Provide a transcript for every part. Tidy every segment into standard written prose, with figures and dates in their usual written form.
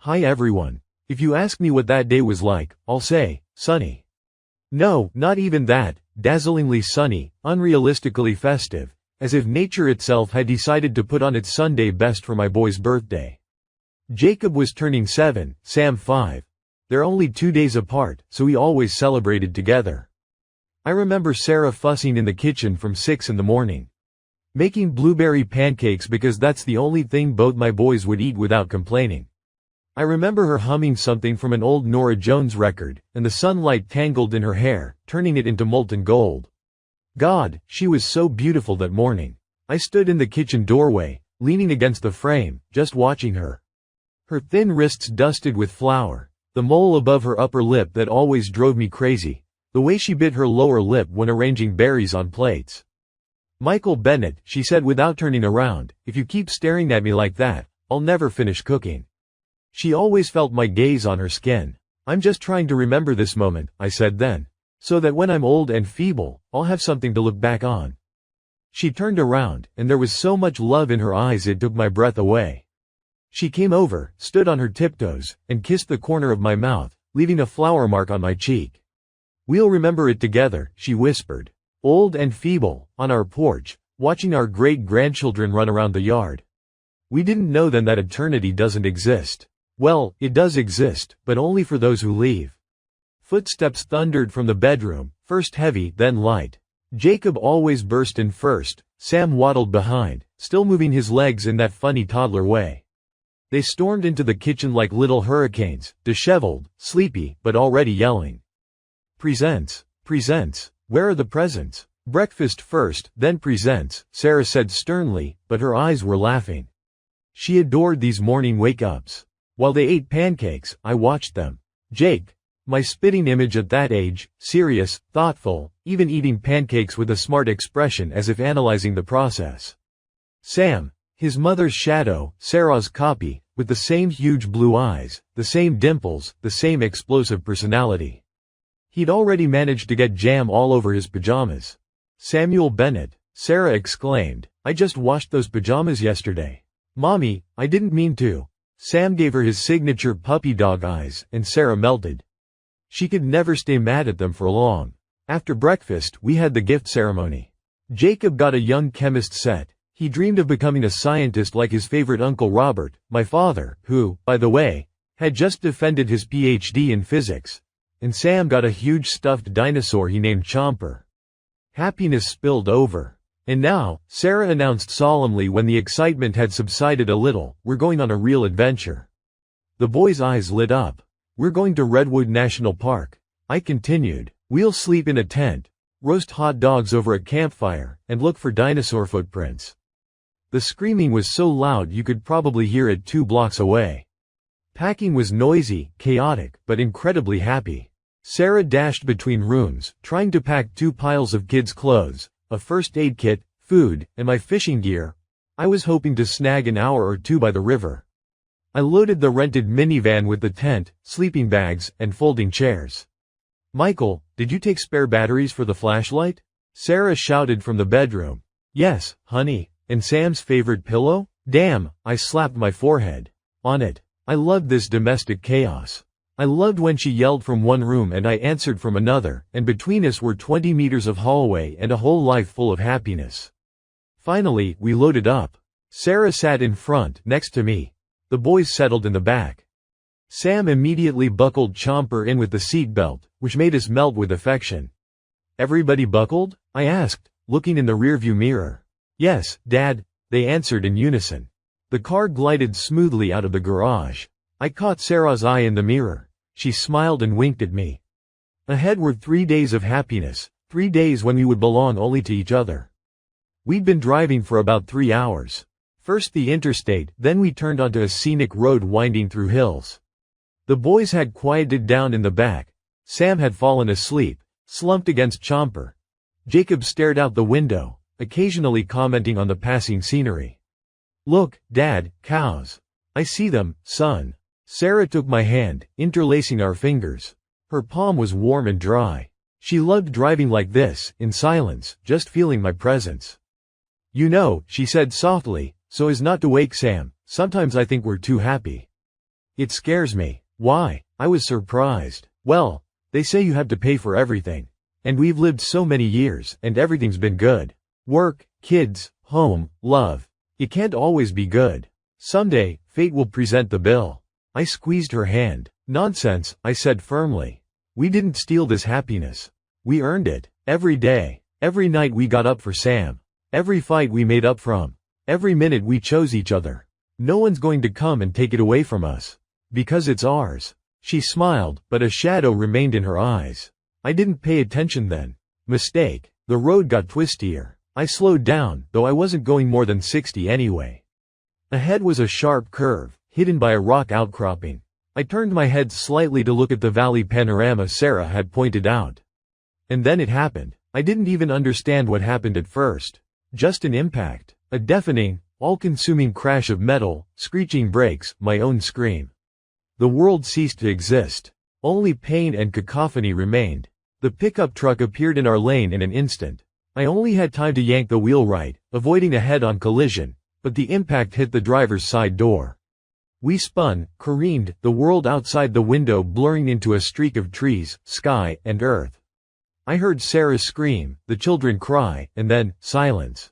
Hi everyone. If you ask me what that day was like, I'll say, sunny. No, not even that, dazzlingly sunny, unrealistically festive, as if nature itself had decided to put on its Sunday best for my boy's birthday. Jacob was turning 7, Sam 5. They're only 2 days apart, so we always celebrated together. I remember Sarah fussing in the kitchen from 6 in the morning, making blueberry pancakes because that's the only thing both my boys would eat without complaining. I remember her humming something from an old Norah Jones record, and the sunlight tangled in her hair, turning it into molten gold. God, she was so beautiful that morning. I stood in the kitchen doorway, leaning against the frame, just watching her. Her thin wrists dusted with flour, the mole above her upper lip that always drove me crazy, the way she bit her lower lip when arranging berries on plates. Michael Bennett, she said without turning around, if you keep staring at me like that, I'll never finish cooking. She always felt my gaze on her skin. I'm just trying to remember this moment, I said then, so that when I'm old and feeble, I'll have something to look back on. She turned around, and there was so much love in her eyes it took my breath away. She came over, stood on her tiptoes, and kissed the corner of my mouth, leaving a flour mark on my cheek. We'll remember it together, she whispered. Old and feeble, on our porch, watching our great-grandchildren run around the yard. We didn't know then that eternity doesn't exist. Well, it does exist, but only for those who leave. Footsteps thundered from the bedroom, first heavy, then light. Jacob always burst in first, Sam waddled behind, still moving his legs in that funny toddler way. They stormed into the kitchen like little hurricanes, disheveled, sleepy, but already yelling. Presents, presents, where are the presents? Breakfast first, then presents, Sarah said sternly, but her eyes were laughing. She adored these morning wake-ups. While they ate pancakes, I watched them. Jake, my spitting image at that age, serious, thoughtful, even eating pancakes with a smart expression as if analyzing the process. Sam, his mother's shadow, Sarah's copy, with the same huge blue eyes, the same dimples, the same explosive personality. He'd already managed to get jam all over his pajamas. Samuel Bennett, Sarah exclaimed, I just washed those pajamas yesterday. Mommy, I didn't mean to. Sam gave her his signature puppy dog eyes, and Sarah melted. She could never stay mad at them for long. After breakfast, we had the gift ceremony. Jacob got a young chemist set. He dreamed of becoming a scientist like his favorite Uncle Robert, my father, who, by the way, had just defended his PhD in physics. And Sam got a huge stuffed dinosaur he named Chomper. Happiness spilled over. And now, Sarah announced solemnly when the excitement had subsided a little, we're going on a real adventure. The boys' eyes lit up. We're going to Redwood National Park. I continued. We'll sleep in a tent, roast hot dogs over a campfire, and look for dinosaur footprints. The screaming was so loud you could probably hear it 2 blocks away. Packing was noisy, chaotic, but incredibly happy. Sarah dashed between rooms, trying to pack 2 piles of kids' clothes, a first aid kit, food, and my fishing gear. I was hoping to snag an hour or 2 by the river. I loaded the rented minivan with the tent, sleeping bags, and folding chairs. Michael, did you take spare batteries for the flashlight? Sarah shouted from the bedroom. Yes, honey. And Sam's favorite pillow? Damn, I slapped my forehead. On it. I loved this domestic chaos. I loved when she yelled from one room and I answered from another, and between us were 20 meters of hallway and a whole life full of happiness. Finally, we loaded up. Sarah sat in front, next to me. The boys settled in the back. Sam immediately buckled Chomper in with the seat belt, which made us melt with affection. Everybody buckled? I asked, looking in the rearview mirror. Yes, Dad, they answered in unison. The car glided smoothly out of the garage. I caught Sarah's eye in the mirror. She smiled and winked at me. Ahead were 3 days of happiness, 3 days when we would belong only to each other. We'd been driving for about 3 hours. First the interstate, then we turned onto a scenic road winding through hills. The boys had quieted down in the back. Sam had fallen asleep, slumped against Chomper. Jacob stared out the window, occasionally commenting on the passing scenery. Look, Dad, cows. I see them, son. Sarah took my hand, interlacing our fingers. Her palm was warm and dry. She loved driving like this, in silence, just feeling my presence. You know, she said softly, so as not to wake Sam, sometimes I think we're too happy. It scares me. Why? I was surprised. Well, they say you have to pay for everything. And we've lived so many years, and everything's been good. Work, kids, home, love. It can't always be good. Someday, fate will present the bill. I squeezed her hand. Nonsense, I said firmly. We didn't steal this happiness. We earned it. Every day. Every night we got up for Sam. Every fight we made up from. Every minute we chose each other. No one's going to come and take it away from us. Because it's ours. She smiled, but a shadow remained in her eyes. I didn't pay attention then. Mistake. The road got twistier. I slowed down, though I wasn't going more than 60 anyway. Ahead was a sharp curve, hidden by a rock outcropping. I turned my head slightly to look at the valley panorama Sarah had pointed out. And then it happened. I didn't even understand what happened at first. Just an impact. A deafening, all-consuming crash of metal, screeching brakes, my own scream. The world ceased to exist. Only pain and cacophony remained. The pickup truck appeared in our lane in an instant. I only had time to yank the wheel right, avoiding a head-on collision, but the impact hit the driver's side door. We spun, careened, the world outside the window blurring into a streak of trees, sky, and earth. I heard Sarah scream, the children cry, and then, silence.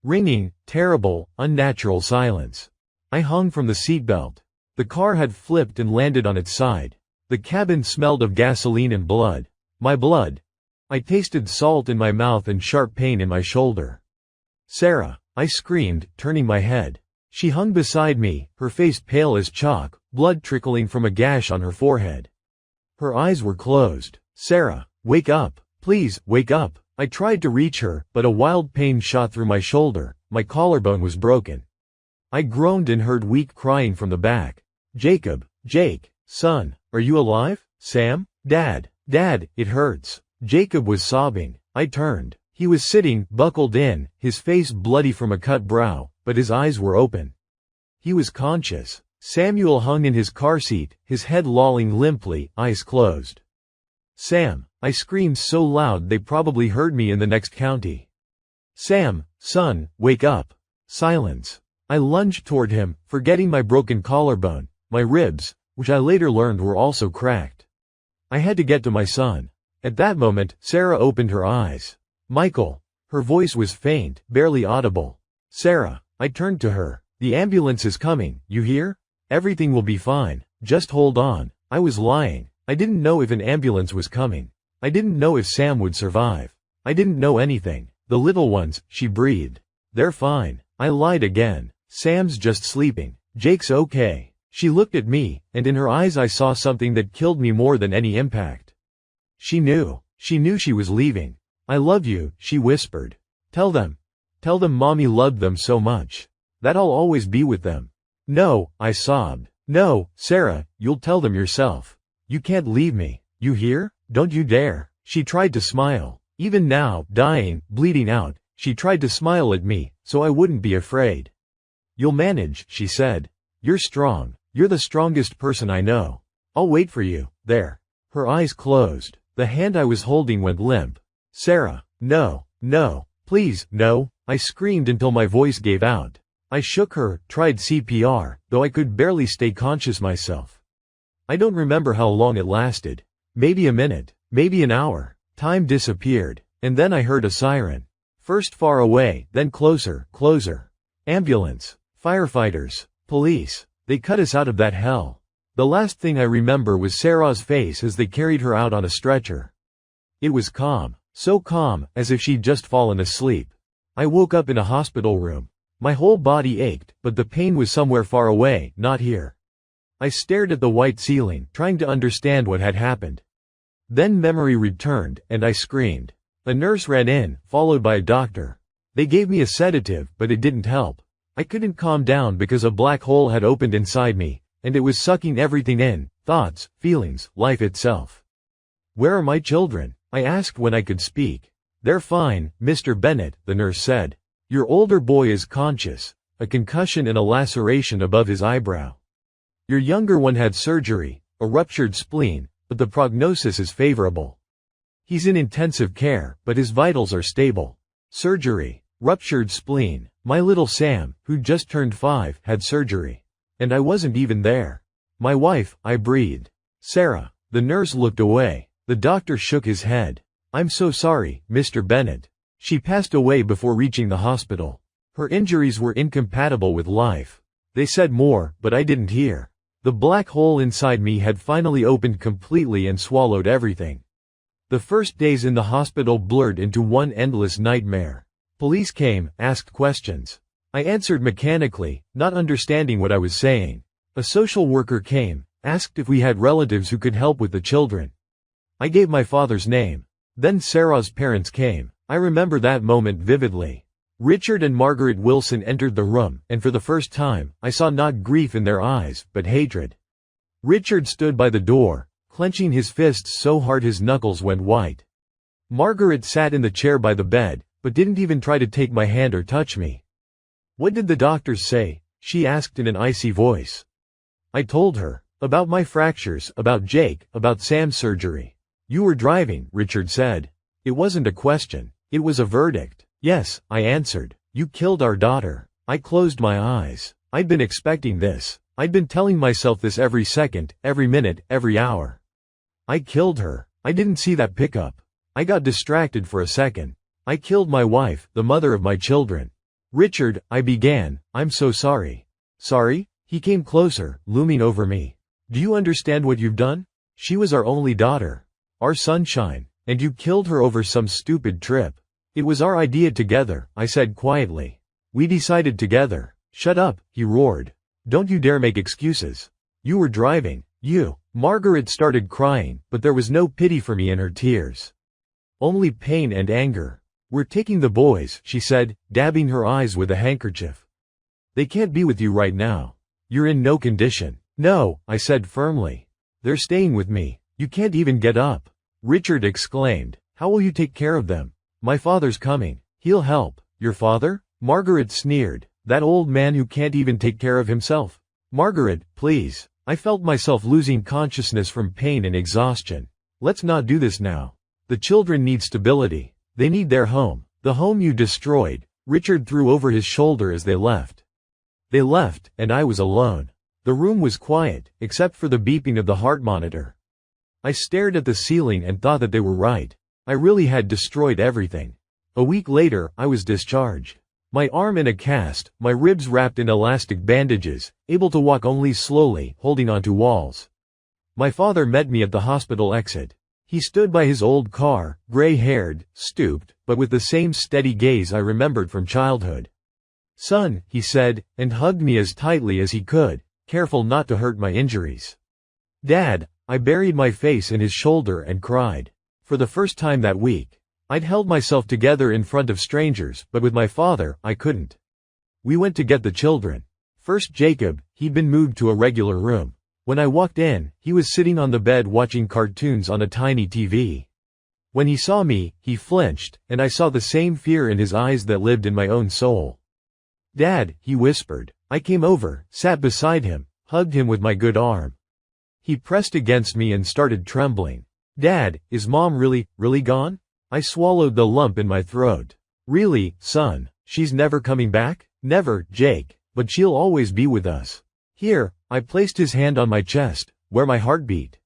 Ringing, terrible, unnatural silence. I hung from the seatbelt. The car had flipped and landed on its side. The cabin smelled of gasoline and blood. My blood. I tasted salt in my mouth and sharp pain in my shoulder. Sarah, I screamed, turning my head. She hung beside me, her face pale as chalk, blood trickling from a gash on her forehead. Her eyes were closed. Sarah, wake up. Please, wake up. I tried to reach her, but a wild pain shot through my shoulder. My collarbone was broken. I groaned and heard weak crying from the back. Jacob, Jake, son, are you alive? Sam? Dad, it hurts. Jacob was sobbing. I turned. He was sitting, buckled in, his face bloody from a cut brow, but his eyes were open. He was conscious. Samuel hung in his car seat, his head lolling limply, eyes closed. Sam, I screamed so loud they probably heard me in the next county. Sam, son, wake up. Silence. I lunged toward him, forgetting my broken collarbone, my ribs, which I later learned were also cracked. I had to get to my son. At that moment, Sarah opened her eyes. Michael. Her voice was faint, barely audible. Sarah. I turned to her. The ambulance is coming, you hear? Everything will be fine. Just hold on. I was lying. I didn't know if an ambulance was coming. I didn't know if Sam would survive. I didn't know anything. The little ones, she breathed. They're fine. I lied again. Sam's just sleeping. Jake's okay. She looked at me, and in her eyes I saw something that killed me more than any impact. She knew. She knew she was leaving. I love you, she whispered. Tell them mommy loved them so much. That I'll always be with them. No, I sobbed. No, Sarah, you'll tell them yourself. You can't leave me. You hear? Don't you dare. She tried to smile. Even now, dying, bleeding out, she tried to smile at me, so I wouldn't be afraid. You'll manage, she said. You're strong. You're the strongest person I know. I'll wait for you, there. Her eyes closed. The hand I was holding went limp. Sarah, no, please, no. I screamed until my voice gave out. I shook her, tried CPR, though I could barely stay conscious myself. I don't remember how long it lasted. Maybe a minute, maybe an hour. Time disappeared, and then I heard a siren. First far away, then closer. Ambulance, firefighters, police. They cut us out of that hell. The last thing I remember was Sarah's face as they carried her out on a stretcher. It was calm, so calm, as if she'd just fallen asleep. I woke up in a hospital room. My whole body ached, but the pain was somewhere far away, not here. I stared at the white ceiling, trying to understand what had happened. Then memory returned, and I screamed. A nurse ran in, followed by a doctor. They gave me a sedative, but it didn't help. I couldn't calm down because a black hole had opened inside me, and it was sucking everything in, thoughts, feelings, life itself. Where are my children? I asked when I could speak. They're fine, Mr. Bennett, the nurse said. Your older boy is conscious, a concussion and a laceration above his eyebrow. Your younger one had surgery, a ruptured spleen, but the prognosis is favorable. He's in intensive care, but his vitals are stable. Surgery, ruptured spleen. My little Sam, who just turned 5, had surgery. And I wasn't even there. My wife, I breathed. Sarah. The nurse looked away. The doctor shook his head. I'm so sorry, Mr. Bennett. She passed away before reaching the hospital. Her injuries were incompatible with life. They said more, but I didn't hear. The black hole inside me had finally opened completely and swallowed everything. The first days in the hospital blurred into one endless nightmare. Police came, asked questions. I answered mechanically, not understanding what I was saying. A social worker came, asked if we had relatives who could help with the children. I gave my father's name. Then Sarah's parents came. I remember that moment vividly. Richard and Margaret Wilson entered the room, and for the first time, I saw not grief in their eyes, but hatred. Richard stood by the door, clenching his fists so hard his knuckles went white. Margaret sat in the chair by the bed, but didn't even try to take my hand or touch me. What did the doctors say? She asked in an icy voice. I told her. About my fractures, about Jake, about Sam's surgery. You were driving, Richard said. It wasn't a question. It was a verdict. Yes, I answered. You killed our daughter. I closed my eyes. I'd been expecting this. I'd been telling myself this every second, every minute, every hour. I killed her. I didn't see that pickup. I got distracted for a second. I killed my wife, the mother of my children. Richard, I began, I'm so sorry. Sorry? He came closer, looming over me. Do you understand what you've done? She was our only daughter. Our sunshine. And you killed her over some stupid trip. It was our idea together, I said quietly. We decided together. Shut up, he roared. Don't you dare make excuses. You were driving. You. Margaret started crying, but there was no pity for me in her tears. Only pain and anger. We're taking the boys, she said, dabbing her eyes with a handkerchief. They can't be with you right now. You're in no condition. No, I said firmly. They're staying with me. You can't even get up. Richard exclaimed. How will you take care of them? My father's coming. He'll help. Your father? Margaret sneered. That old man who can't even take care of himself. Margaret, please. I felt myself losing consciousness from pain and exhaustion. Let's not do this now. The children need stability. They need their home. The home you destroyed. Richard threw over his shoulder as they left. They left, and I was alone. The room was quiet, except for the beeping of the heart monitor. I stared at the ceiling and thought that they were right. I really had destroyed everything. A week later, I was discharged. My arm in a cast, my ribs wrapped in elastic bandages, able to walk only slowly, holding onto walls. My father met me at the hospital exit. He stood by his old car, gray-haired, stooped, but with the same steady gaze I remembered from childhood. Son, he said, and hugged me as tightly as he could, careful not to hurt my injuries. Dad, I buried my face in his shoulder and cried. For the first time that week. I'd held myself together in front of strangers, but with my father, I couldn't. We went to get the children. First Jacob, he'd been moved to a regular room. When I walked in, he was sitting on the bed watching cartoons on a tiny TV. When he saw me, he flinched, and I saw the same fear in his eyes that lived in my own soul. Dad, he whispered. I came over, sat beside him, hugged him with my good arm. He pressed against me and started trembling. Dad, is Mom really gone? I swallowed the lump in my throat. Really, son, she's never coming back? Never, Jake, but she'll always be with us. Here, I placed his hand on my chest, where my heart beat.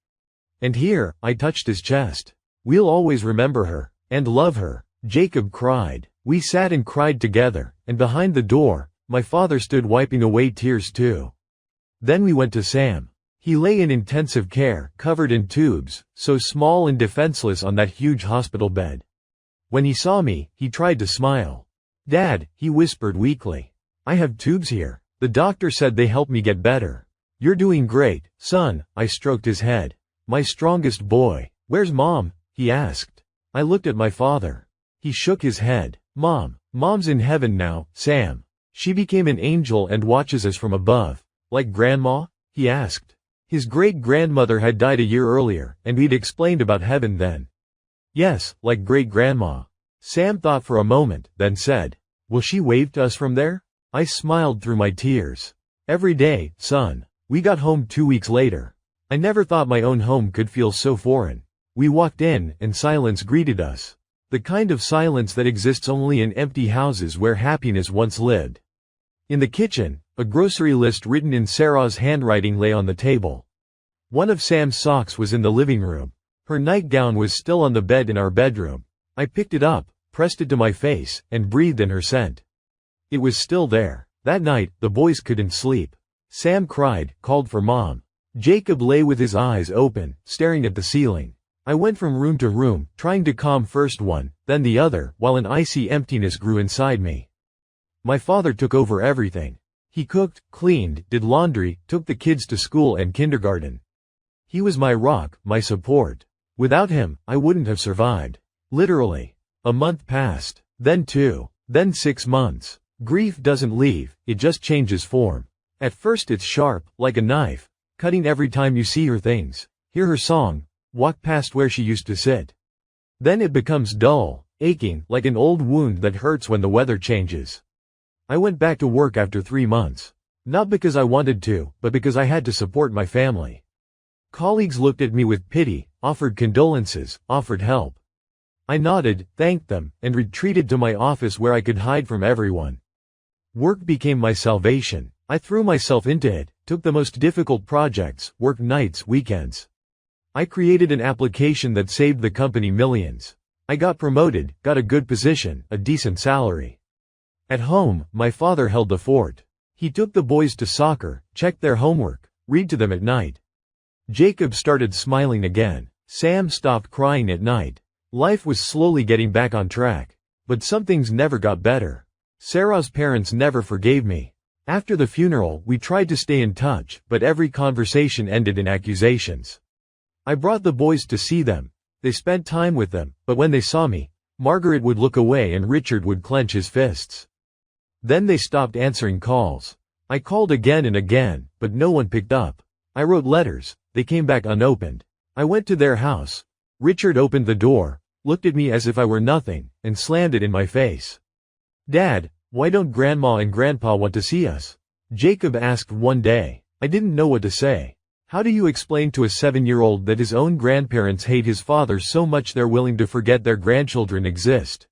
And here, I touched his chest. We'll always remember her, and love her, Jacob cried. We sat and cried together, and behind the door, my father stood wiping away tears too. Then we went to Sam. He lay in intensive care, covered in tubes, so small and defenseless on that huge hospital bed. When he saw me, he tried to smile. Dad, he whispered weakly. I have tubes here. The doctor said they help me get better. You're doing great, son, I stroked his head. My strongest boy. Where's Mom? He asked. I looked at my father. He shook his head. Mom's in heaven now, Sam. She became an angel and watches us from above. Like Grandma? He asked. His great-grandmother had died a year earlier, and we'd explained about heaven then. Yes, like great-grandma. Sam thought for a moment, then said, will she wave to us from there? I smiled through my tears. Every day, son. We got home 2 weeks later. I never thought my own home could feel so foreign. We walked in, and silence greeted us. The kind of silence that exists only in empty houses where happiness once lived. In the kitchen, a grocery list written in Sarah's handwriting lay on the table. One of Sam's socks was in the living room. Her nightgown was still on the bed in our bedroom. I picked it up, pressed it to my face, and breathed in her scent. It was still there. That night, the boys couldn't sleep. Sam cried, called for Mom. Jacob lay with his eyes open, staring at the ceiling. I went from room to room, trying to calm first one, then the other, while an icy emptiness grew inside me. My father took over everything. He cooked, cleaned, did laundry, took the kids to school and kindergarten. He was my rock, my support. Without him, I wouldn't have survived. Literally. A month passed. Then 2. Then 6 months. Grief doesn't leave, it just changes form. At first it's sharp, like a knife, cutting every time you see her things, hear her song, walk past where she used to sit. Then it becomes dull, aching, like an old wound that hurts when the weather changes. I went back to work after 3 months. Not because I wanted to, but because I had to support my family. Colleagues looked at me with pity, offered condolences, offered help. I nodded, thanked them, and retreated to my office where I could hide from everyone. Work became my salvation. I threw myself into it, took the most difficult projects, worked nights, weekends. I created an application that saved the company millions. I got promoted, got a good position, a decent salary. At home, my father held the fort. He took the boys to soccer, checked their homework, read to them at night. Jacob started smiling again. Sam stopped crying at night. Life was slowly getting back on track. But some things never got better. Sarah's parents never forgave me. After the funeral, we tried to stay in touch, but every conversation ended in accusations. I brought the boys to see them. They spent time with them, but when they saw me, Margaret would look away and Richard would clench his fists. Then they stopped answering calls. I called again and again, but no one picked up. I wrote letters. They came back unopened. I went to their house. Richard opened the door, looked at me as if I were nothing, and slammed it in my face. "Dad, why don't Grandma and Grandpa want to see us?" Jacob asked one day. I didn't know what to say. How do you explain to a 7-year-old that his own grandparents hate his father so much they're willing to forget their grandchildren exist?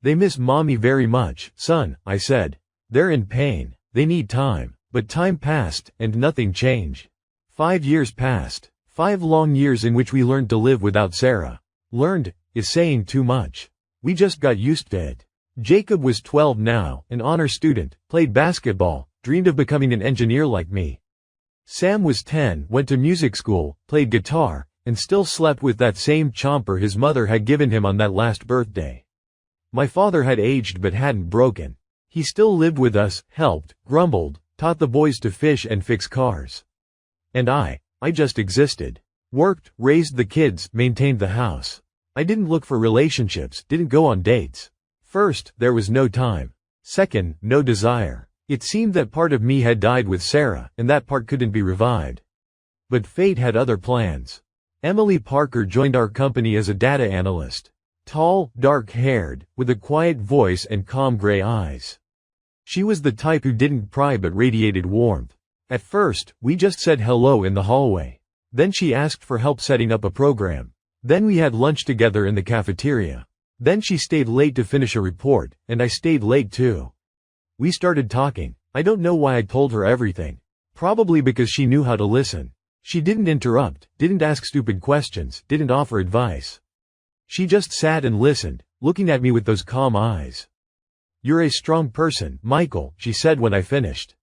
"They miss Mommy very much, son," I said. "They're in pain. They need time." But time passed, and nothing changed. 5 years passed. 5 long years in which we learned to live without Sarah. Learned is saying too much. We just got used to it. Jacob was 12 now, an honor student, played basketball, dreamed of becoming an engineer like me. Sam was 10, went to music school, played guitar, and still slept with that same chomper his mother had given him on that last birthday. My father had aged but hadn't broken. He still lived with us, helped, grumbled, taught the boys to fish and fix cars. And I just existed. Worked, raised the kids, maintained the house. I didn't look for relationships, didn't go on dates. First, there was no time. Second, no desire. It seemed that part of me had died with Sarah, and that part couldn't be revived. But fate had other plans. Emily Parker joined our company as a data analyst. Tall, dark-haired, with a quiet voice and calm gray eyes. She was the type who didn't pry but radiated warmth. At first, we just said hello in the hallway. Then she asked for help setting up a program. Then we had lunch together in the cafeteria. Then she stayed late to finish a report, and I stayed late too. We started talking. I don't know why I told her everything. Probably because she knew how to listen. She didn't interrupt, didn't ask stupid questions, didn't offer advice. She just sat and listened, looking at me with those calm eyes. "You're a strong person, Michael," she said when I finished.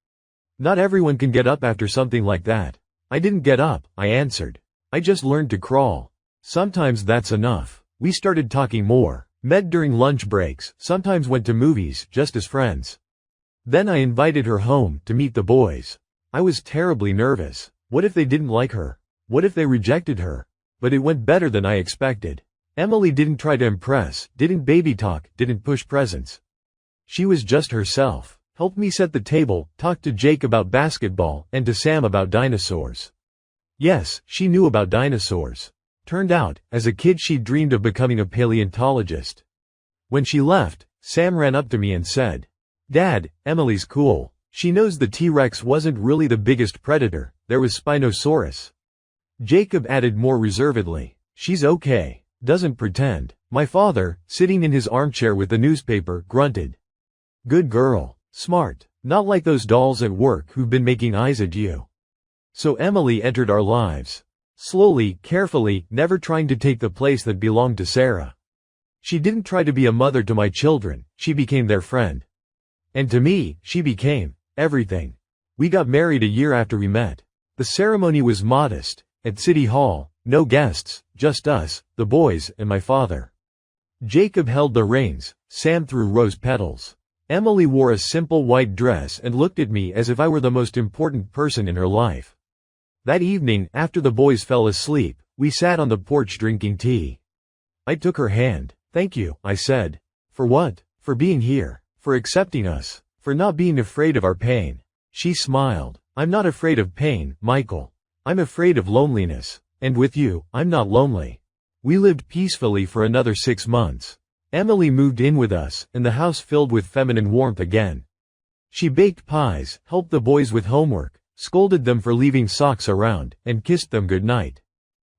Not everyone can get up after something like that. I didn't get up, I answered. I just learned to crawl. Sometimes that's enough. We started talking more, met during lunch breaks, sometimes went to movies, just as friends. Then I invited her home to meet the boys. I was terribly nervous. What if they didn't like her? What if they rejected her? But it went better than I expected. Emily didn't try to impress, didn't baby talk, didn't push presents. She was just herself. Helped me set the table, talked to Jake about basketball, and to Sam about dinosaurs. Yes, she knew about dinosaurs. Turned out, as a kid she dreamed of becoming a paleontologist. When she left, Sam ran up to me and said, "Dad, Emily's cool. She knows the T-Rex wasn't really the biggest predator, there was Spinosaurus." Jacob added more reservedly, "She's okay. Doesn't pretend." My father, sitting in his armchair with the newspaper, grunted. "Good girl. Smart. Not like those dolls at work who've been making eyes at you." So Emily entered our lives. Slowly, carefully, never trying to take the place that belonged to Sarah. She didn't try to be a mother to my children, she became their friend. And to me, she became everything. We got married a year after we met. The ceremony was modest, at City Hall, no guests, just us, the boys, and my father. Jacob held the reins, Sam threw rose petals. Emily wore a simple white dress and looked at me as if I were the most important person in her life. That evening, after the boys fell asleep, we sat on the porch drinking tea. I took her hand. "Thank you," I said. "For what?" "For being here. For accepting us. For not being afraid of our pain." She smiled. "I'm not afraid of pain, Michael. I'm afraid of loneliness. And with you, I'm not lonely." We lived peacefully for another 6 months. Emily moved in with us, and the house filled with feminine warmth again. She baked pies, helped the boys with homework, scolded them for leaving socks around, and kissed them goodnight.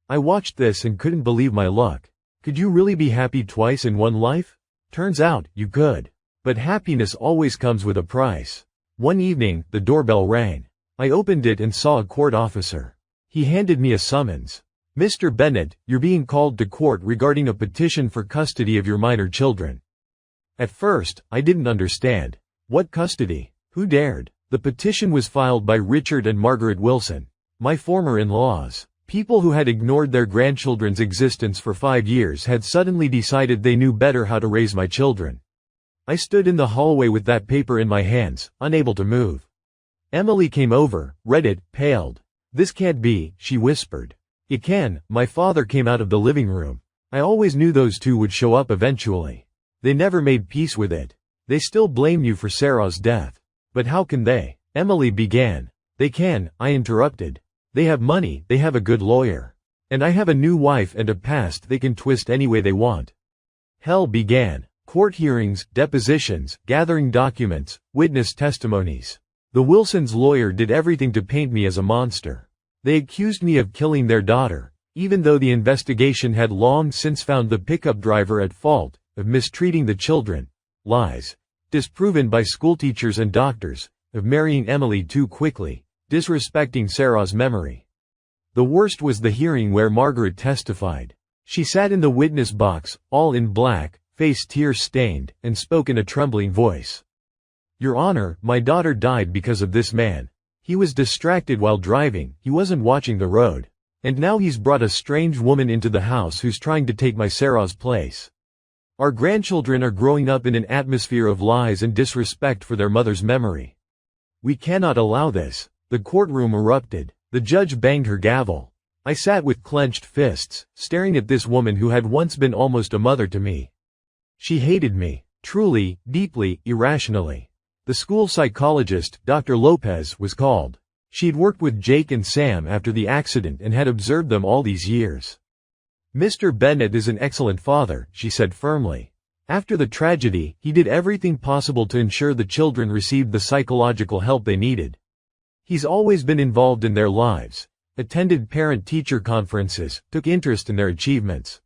I watched this and couldn't believe my luck. Could you really be happy twice in one life? Turns out, you could. But happiness always comes with a price. One evening, the doorbell rang. I opened it and saw a court officer. He handed me a summons. "Mr. Bennett, you're being called to court regarding a petition for custody of your minor children." At first, I didn't understand. What custody? Who dared? The petition was filed by Richard and Margaret Wilson, my former in-laws. People who had ignored their grandchildren's existence for 5 years had suddenly decided they knew better how to raise my children. I stood in the hallway with that paper in my hands, unable to move. Emily came over, read it, paled. "This can't be," she whispered. "It can." My father came out of the living room. I always knew those two would show up eventually. They never made peace with it. "They still blame you for Sarah's death." "But how can they?" Emily began. "They can," I interrupted. "They have money, they have a good lawyer. And I have a new wife and a past they can twist any way they want." Hell began. Court hearings, depositions, gathering documents, witness testimonies. The Wilsons' lawyer did everything to paint me as a monster. They accused me of killing their daughter, even though the investigation had long since found the pickup driver at fault, of mistreating the children. Lies. Disproven by schoolteachers and doctors, of marrying Emily too quickly, disrespecting Sarah's memory. The worst was the hearing where Margaret testified. She sat in the witness box, all in black, face tear-stained, and spoke in a trembling voice. "Your Honor, my daughter died because of this man. He was distracted while driving, he wasn't watching the road. And now he's brought a strange woman into the house who's trying to take my Sarah's place. Our grandchildren are growing up in an atmosphere of lies and disrespect for their mother's memory. We cannot allow this." The courtroom erupted. The judge banged her gavel. I sat with clenched fists, staring at this woman who had once been almost a mother to me. She hated me, truly, deeply, irrationally. The school psychologist, Dr. Lopez, was called. She'd worked with Jake and Sam after the accident and had observed them all these years. "Mr. Bennett is an excellent father," she said firmly. "After the tragedy, he did everything possible to ensure the children received the psychological help they needed. He's always been involved in their lives, attended parent-teacher conferences, took interest in their achievements.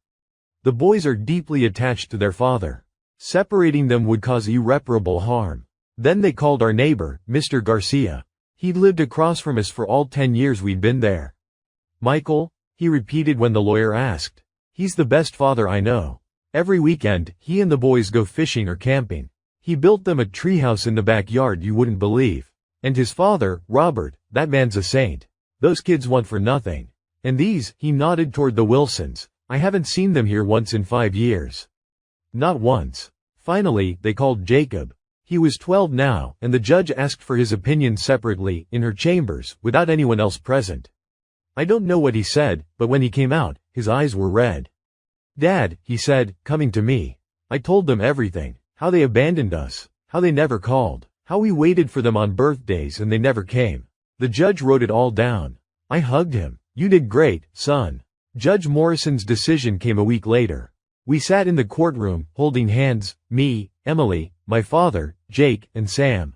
The boys are deeply attached to their father. Separating them would cause irreparable harm." Then they called our neighbor, Mr. Garcia. He'd lived across from us for all 10 years we'd been there. "Michael?" he repeated when the lawyer asked. "He's the best father I know. Every weekend, he and the boys go fishing or camping. He built them a treehouse in the backyard you wouldn't believe. And his father, Robert, that man's a saint. Those kids want for nothing. And these," he nodded toward the Wilsons, "I haven't seen them here once in 5 years. Not once." Finally, they called Jacob. He was 12 now, and the judge asked for his opinion separately, in her chambers, without anyone else present. I don't know what he said, but when he came out, his eyes were red. "Dad," he said, coming to me. I told them everything. How they abandoned us. How they never called. How we waited for them on birthdays and they never came. The judge wrote it all down. I hugged him. "You did great, son." Judge Morrison's decision came a week later. We sat in the courtroom, holding hands, me, Emily, my father, Jake, and Sam.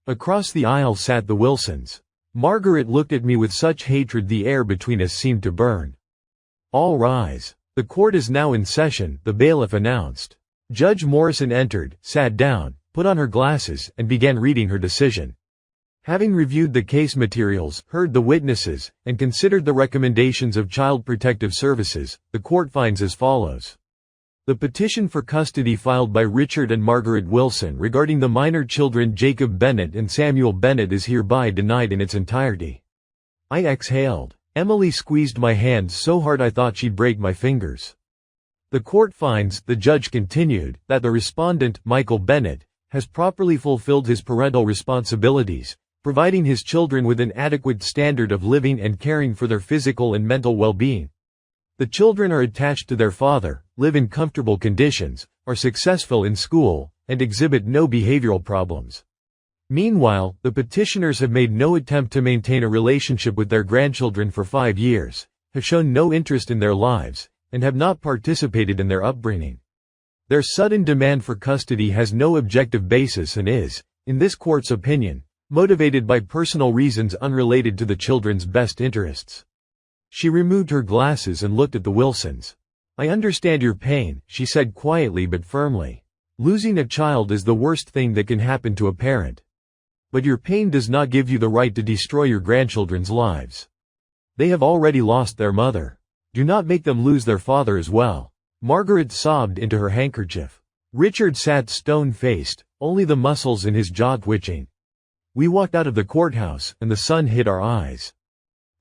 Across the aisle sat the Wilsons. Margaret looked at me with such hatred the air between us seemed to burn. "All rise. The court is now in session," the bailiff announced. Judge Morrison entered, sat down, put on her glasses, and began reading her decision. Having reviewed the case materials, heard the witnesses, and considered the recommendations of Child Protective Services, the court finds as follows. The petition for custody filed by Richard and Margaret Wilson regarding the minor children Jacob Bennett and Samuel Bennett is hereby denied in its entirety. I exhaled. Emily squeezed my hand so hard I thought she'd break my fingers. The court finds, the judge continued, that the respondent, Michael Bennett, has properly fulfilled his parental responsibilities, providing his children with an adequate standard of living and caring for their physical and mental well-being. The children are attached to their father, live in comfortable conditions, are successful in school, and exhibit no behavioral problems. Meanwhile, the petitioners have made no attempt to maintain a relationship with their grandchildren for 5 years, have shown no interest in their lives, and have not participated in their upbringing. Their sudden demand for custody has no objective basis and is, in this court's opinion, motivated by personal reasons unrelated to the children's best interests. She removed her glasses and looked at the Wilsons. I understand your pain, she said quietly but firmly. Losing a child is the worst thing that can happen to a parent. But your pain does not give you the right to destroy your grandchildren's lives. They have already lost their mother. Do not make them lose their father as well. Margaret sobbed into her handkerchief. Richard sat stone-faced, only the muscles in his jaw twitching. We walked out of the courthouse, and the sun hit our eyes.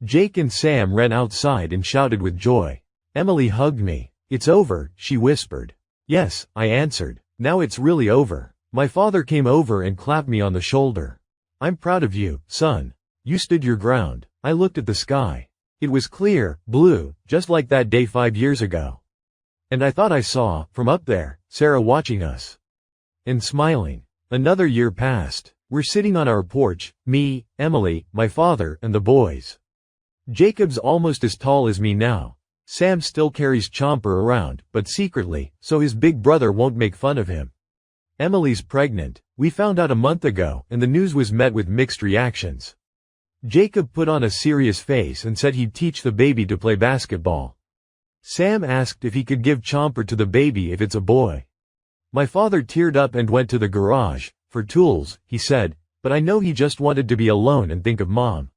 Jake and Sam ran outside and shouted with joy. Emily hugged me. It's over, she whispered. Yes, I answered. Now it's really over. My father came over and clapped me on the shoulder. I'm proud of you, son. You stood your ground. I looked at the sky. It was clear, blue, just like that day 5 years ago. And I thought I saw, from up there, Sarah watching us. And smiling. Another year passed. We're sitting on our porch, me, Emily, my father, and the boys. Jacob's almost as tall as me now. Sam still carries Chomper around, but secretly, so his big brother won't make fun of him. Emily's pregnant. We found out a month ago, and the news was met with mixed reactions. Jacob put on a serious face and said he'd teach the baby to play basketball. Sam asked if he could give Chomper to the baby if it's a boy. My father teared up and went to the garage, for tools, he said, but I know he just wanted to be alone and think of Mom.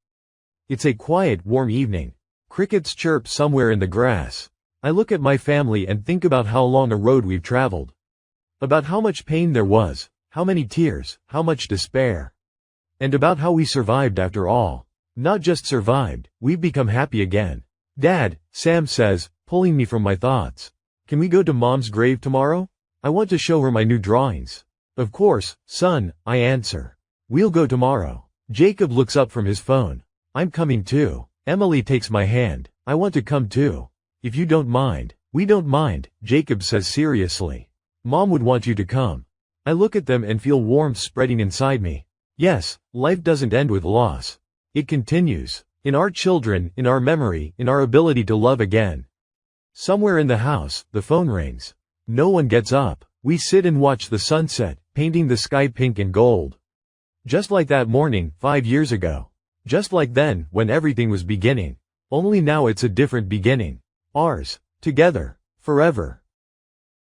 It's a quiet, warm evening. Crickets chirp somewhere in the grass. I look at my family and think about how long a road we've traveled. About how much pain there was, how many tears, how much despair. And about how we survived after all. Not just survived, we've become happy again. Dad, Sam says, pulling me from my thoughts. Can we go to Mom's grave tomorrow? I want to show her my new drawings. Of course, son, I answer. We'll go tomorrow. Jacob looks up from his phone. I'm coming too. Emily takes my hand. I want to come too. If you don't mind. We don't mind, Jacob says seriously. Mom would want you to come. I look at them and feel warmth spreading inside me. Yes, life doesn't end with loss. It continues. In our children, in our memory, in our ability to love again. Somewhere in the house, the phone rings. No one gets up. We sit and watch the sunset, painting the sky pink and gold. Just like that morning, 5 years ago. Just like then, when everything was beginning. Only now it's a different beginning. Ours. Together. Forever.